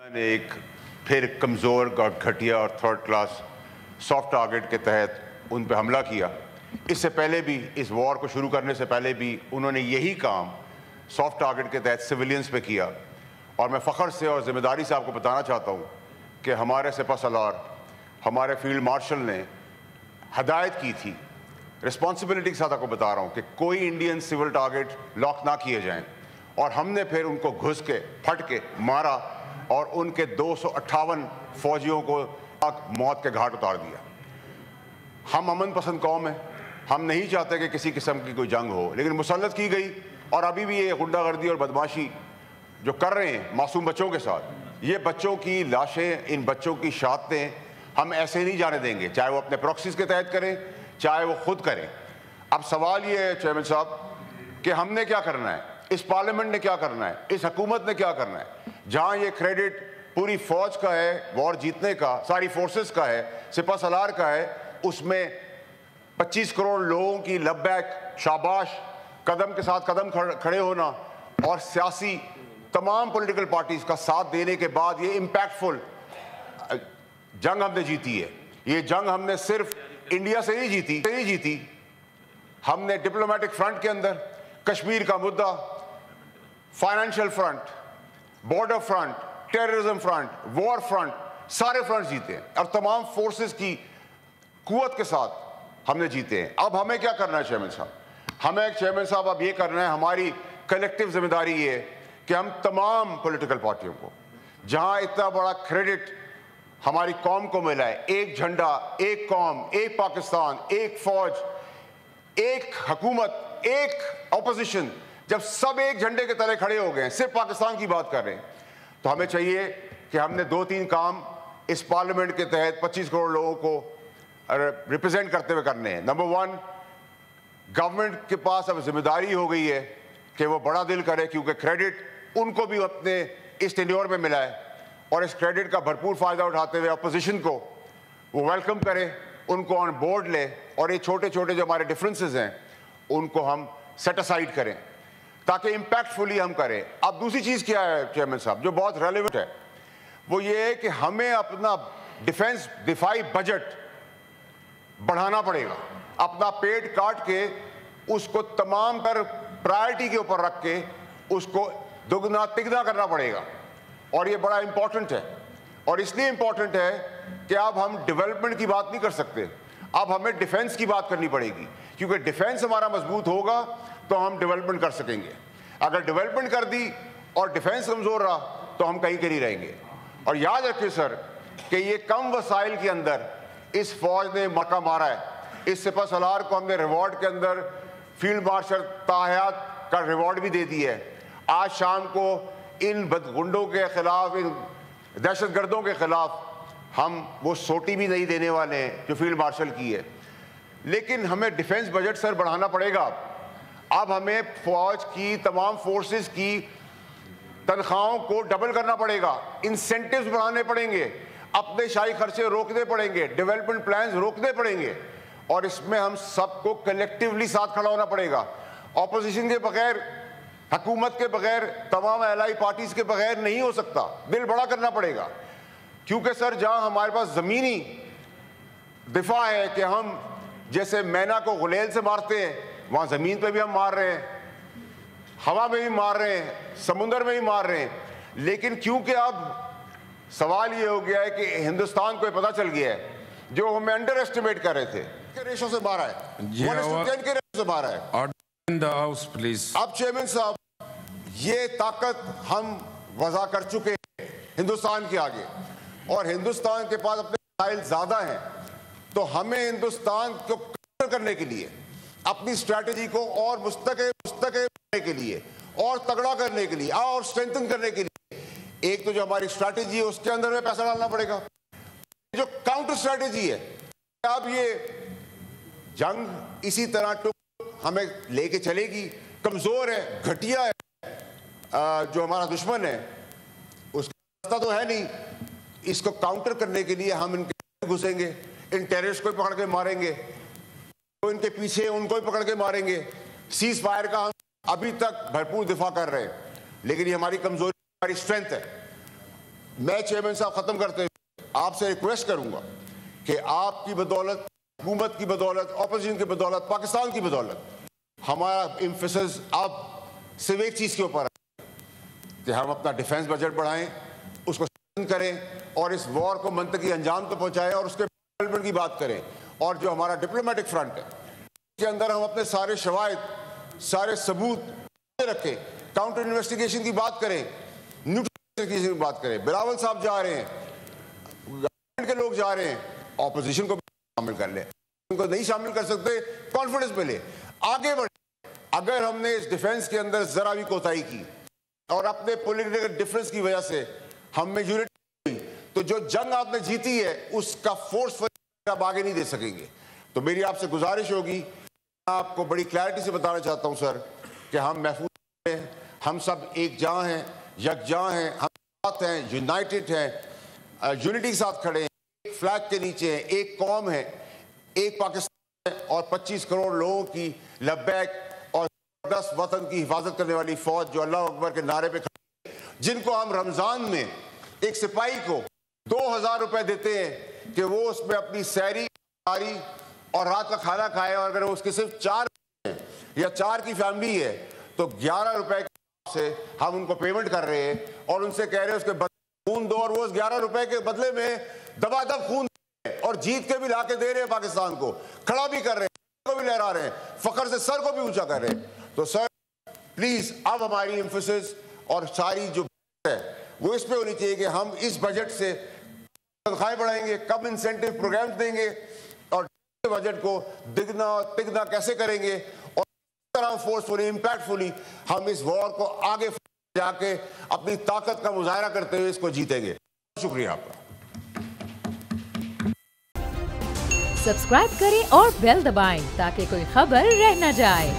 نے एक फिर कमज़ोर और घटिया और थर्ड क्लास सॉफ्ट टारगेट के तहत उन पर हमला किया। इससे पहले भी, इस वॉर को शुरू करने से पहले भी उन्होंने यही काम सॉफ्ट टारगेट के तहत सिविलियंस पे किया। और मैं फ़ख्र से और ज़िम्मेदारी से आपको बताना चाहता हूँ कि हमारे सिपह सलार, हमारे फील्ड मार्शल ने हदायत की थी, रिस्पॉन्सिबिलिटी के साथ आपको बता रहा हूँ कि कोई इंडियन सिविल टारगेट लॉक ना किए जाएं। और हमने फिर उनको घुस के फट के मारा और उनके 258 फौजियों को मौत के घाट उतार दिया। हम अमन पसंद कौम है, हम नहीं चाहते कि किसी किस्म की कोई जंग हो, लेकिन मुसल्लत की गई। और अभी भी ये गुंडागर्दी और बदमाशी जो कर रहे हैं मासूम बच्चों के साथ, ये बच्चों की लाशें, इन बच्चों की शहादतें हम ऐसे नहीं जाने देंगे, चाहे वो अपने प्रॉक्सीज के तहत करें, चाहे वो खुद करें। अब सवाल ये है चेयरमैन साहब कि हमने क्या करना है, इस पार्लियामेंट ने क्या करना है, इस हुकूमत ने क्या करना है। जहां ये क्रेडिट पूरी फौज का है, वॉर जीतने का, सारी फोर्सेस का है, सिपह सलार का है, उसमें 25 करोड़ लोगों की लब्बैक, शाबाश, कदम के साथ कदम खड़े होना और सियासी तमाम पॉलिटिकल पार्टीज का साथ देने के बाद ये इम्पैक्टफुल जंग हमने जीती है। ये जंग हमने सिर्फ इंडिया से नहीं जीती, हमने डिप्लोमेटिक फ्रंट के अंदर कश्मीर का मुद्दा, financial front, border front, terrorism front, war front, सारे फ्रंट जीते हैं और तमाम फोर्सेस की कुव्वत के साथ हमने जीते हैं। अब हमें क्या करना है चेयरमैन साहब? हमें चेयरमैन साहब अब ये करना है, हमारी कलेक्टिव जिम्मेदारी ये है कि हम तमाम पॉलिटिकल पार्टियों को, जहां इतना बड़ा क्रेडिट हमारी कौम को मिला है, एक झंडा, एक कौम, एक पाकिस्तान, एक फौज, एक हुकूमत, एक ऑपोजिशन, जब सब एक झंडे के तले खड़े हो गए हैं, सिर्फ पाकिस्तान की बात कर रहे हैं, तो हमें चाहिए कि हमने 2-3 काम इस पार्लियामेंट के तहत 25 करोड़ लोगों को रिप्रेजेंट करते हुए करने हैं। नंबर 1, गवर्नमेंट के पास अब जिम्मेदारी हो गई है कि वो बड़ा दिल करे, क्योंकि क्रेडिट उनको भी अपने इस टेन्योर में मिला है और इस क्रेडिट का भरपूर फ़ायदा उठाते हुए अपोजिशन को वो वेलकम करे, उनको ऑन बोर्ड ले और ये छोटे छोटे जो हमारे डिफरेंसेस हैं उनको हम सेट असाइड करें ताकि इम्पैक्टफुली हम करें। अब दूसरी चीज़ क्या है चेयरमैन साहब, जो बहुत रेलेवेंट है, वो ये है कि हमें अपना दिफाई बजट बढ़ाना पड़ेगा। अपना पेट काट के उसको तमाम पर प्रायोरिटी के ऊपर रख के उसको दुगना तिगना करना पड़ेगा। और ये बड़ा इंपॉर्टेंट है, और इसलिए इंपॉर्टेंट है कि अब हम डेवलपमेंट की बात नहीं कर सकते, अब हमें डिफेंस की बात करनी पड़ेगी, क्योंकि डिफेंस हमारा मजबूत होगा तो हम डेवलपमेंट कर सकेंगे। अगर डेवलपमेंट कर दी और डिफेंस कमज़ोर रहा तो हम कहीं के नहीं रहेंगे। और याद रखिए सर कि ये कम वसाइल के अंदर इस फौज ने मक्का मारा है। इस सिपह सलार को हमने रिवॉर्ड के अंदर फील्ड मार्शल ताहयात का रिवॉर्ड भी दे दिया है। आज शाम को इन बदगुंडों के खिलाफ, इन दहशतगर्दों के खिलाफ हम वो सोटी भी नहीं देने वाले हैं जो फील्ड मार्शल की है। लेकिन हमें डिफेंस बजट सर बढ़ाना पड़ेगा। अब हमें फौज की तमाम फोर्सेस की तनख्वाहों को डबल करना पड़ेगा, इंसेंटिव्स बढ़ाने पड़ेंगे, अपने शाही खर्चे रोकने पड़ेंगे, डेवलपमेंट प्लान्स रोकने पड़ेंगे, और इसमें हम सबको कलेक्टिवली साथ खड़ा होना पड़ेगा। ऑपोजिशन के बगैर, हुकूमत के बगैर, तमाम एलाई पार्टीज के बगैर नहीं हो सकता। दिल बड़ा करना पड़ेगा, क्योंकि सर जहां हमारे पास ज़मीनी दिफा है कि हम जैसे मैना को गुलेल से मारते हैं, वहाँ ज़मीन पे भी हम मार रहे हैं, हवा में भी मार रहे हैं, समुंदर में भी मार रहे हैं। लेकिन क्योंकि अब सवाल ये हो गया है कि हिंदुस्तान को पता चल गया है, जो हमें अंडर एस्टिमेट कर रहे थे, के रेशो से मारा है, 1:10 के रेशो से मारा है। In the house, please. अब चेयरमैन साहब, ये ताकत हम वज़ा कर चुके हैं हिंदुस्तान के आगे, और हिंदुस्तान के पास अपने वसाइल ज़्यादा हैं, तो हमें हिंदुस्तान को काउंटर करने के लिए, अपनी स्ट्रैटेजी को और मुस्तक़िल करने के लिए, और तगड़ा करने के लिए, और स्ट्रेंथन करने के लिए, एक तो जो हमारी स्ट्रैटेजी है उसके अंदर में पैसा डालना पड़ेगा। जो काउंटर स्ट्रैटेजी है, अब ये जंग इसी तरह हमें लेके चलेगी। कमज़ोर है, घटिया है, जो हमारा दुश्मन है उसका रास्ता तो है नहीं। इसको काउंटर करने के लिए हम इनके घुसेंगे, इन टेररिस्ट को पकड़ के मारेंगे, तो इनके पीछे उनको भी पकड़ के मारेंगे। सीज फायर का हम अभी तक भरपूर दिफा कर रहे हैं, लेकिन ये हमारी कमजोरी, हमारी स्ट्रेंथ है। میں چیئرمین صاحب ختم کرتے ہوئے آپ سے ریکویسٹ کروں گا کہ آپ کی بدولت, حکومت کی بدولت, اپوزیشن کی بدولت, پاکستان کی بدولت ہمارا ایمفیسس اب صرف ایک چیز کے اوپر ہے کہ ہم اپنا ڈیفینس بجٹ بڑھائیں, اس کو کریں اور اس وار کو منطقی انجام تو پہنچائیں اور اس کے ڈیولپمنٹ کی بات کریں. اور جو ہمارا ڈپلومیٹک فرنٹ ہے اس کے اندر ہم اپنے سارے شواہد, سارے ثبوت رکھیں, کاؤنٹر انویسٹیگیشن کی بات کریں, نیوٹرل کی بات کریں. بلاول صاحب جا رہے ہیں, گورنمنٹ کے لوگ جا رہے ہیں, اپوزیشن کو شامل کر لیں. ان کو نہیں شامل کر سکتے, کانفیڈنس پہ لیں, آگے بڑھیں. اگر ہم نے اس ڈیفینس کے اندر ذرا بھی کوتاہی کی اور اپنے پولیٹیکل ڈفرینس کی وجہ سے ہم میں یونٹی ہوئی تو جو جنگ آپ نے جیتی ہے اس کا فورس آپ آگے نہیں دے سکیں گے. تو میری آپ سے گزارش ہوگی, میں آپ کو بڑی کلیئرٹی سے بتانا چاہتا ہوں سر کہ ہم محفوظ ہیں, ہم سب ایک جاں ہیں, یکجاں ہیں, ہم ساتھ ہیں, یونائٹڈ ہیں, یونٹی کے ساتھ کھڑے ہیں, ایک فلیگ کے نیچے ہیں, ایک قوم ہے, ایک پاکستان ہے اور 25 کروڑ لوگوں کی لبیک اور 10 وطن کی حفاظت کرنے والی فوج جو اللہ اکبر کے نعرے پہ کھڑی ہے, جن کو ہم رمضان میں ایک سپاہی کو 2000 روپے دیتے ہیں کہ وہ اس میں اپنی سحری اور رات کا کھانا کھائے, اور اگر اس کے صرف 4 ہیں یا 4 کی فیملی ہے تو 11 روپے سے ہم ان کو پیمنٹ کر رہے ہیں اور ان سے کہہ رہے ہیں اس کے بدلے خون دو, اور وہ اس 11 روپے کے بدلے میں دبا دب خون دے رہے ہیں اور جیت کے بھی لا کے دے رہے ہیں, پاکستان کو کھڑا بھی کر رہے ہیں, کو بھی لہرا رہے ہیں, فخر سے سر کو بھی اونچا کر رہے ہیں. تو سر پلیز اب ہماری ایمفیسس اور ساری جو ہے وہ اس پہ ہونی چاہیے کہ ہم اس بجٹ سے تنخواہیں بڑھائیں گے, کم انسینٹیو پروگرامز دیں گے اور بجٹ کو دگنا تگنا کیسے کریں گے, اور اس طرح فورسفلی, امپیکٹفلی ہم اس وار کو آگے جا کے اپنی طاقت کا مظاہرہ کرتے ہوئے اس کو جیتیں گے. شکریہ آپ کا. سبسکرائب کریں اور بیل دبائیں تاکہ کوئی خبر رہ نہ جائے.